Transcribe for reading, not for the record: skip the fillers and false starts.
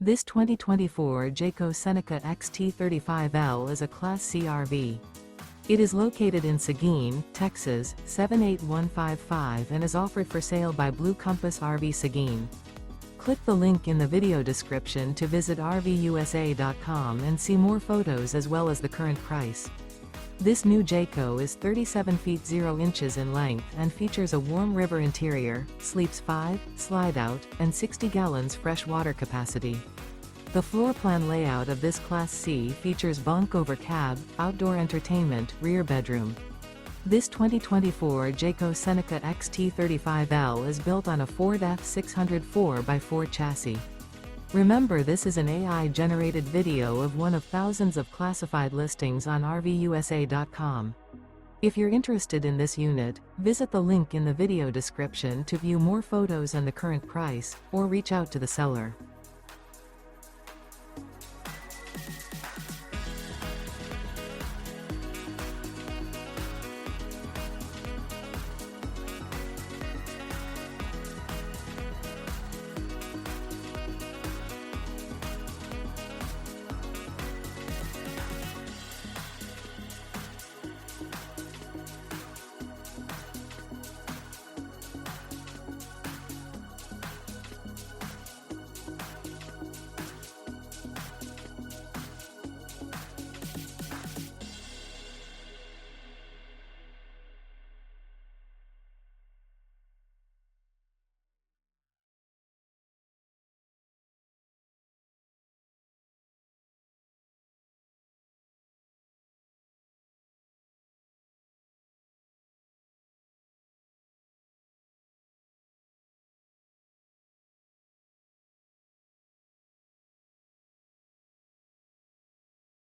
This 2024 Jayco Seneca XT 35L is a Class C RV. It is located in Seguin, Texas, 78155 and is offered for sale by Blue Compass RV Seguin. Click the link in the video description to visit RVUSA.com and see more photos as well as the current price. This new Jayco is 37 feet 0 inches in length and features a warm river interior, sleeps 5, slide-out, and 60 gallons fresh water capacity. The floor plan layout of this Class C features bunk over cab, outdoor entertainment, rear bedroom. This 2024 Jayco Seneca XT 35L is built on a Ford F600 4x4 chassis. Remember, this is an AI-generated video of one of thousands of classified listings on RVUSA.com. If you're interested in this unit, visit the link in the video description to view more photos and the current price, or reach out to the seller.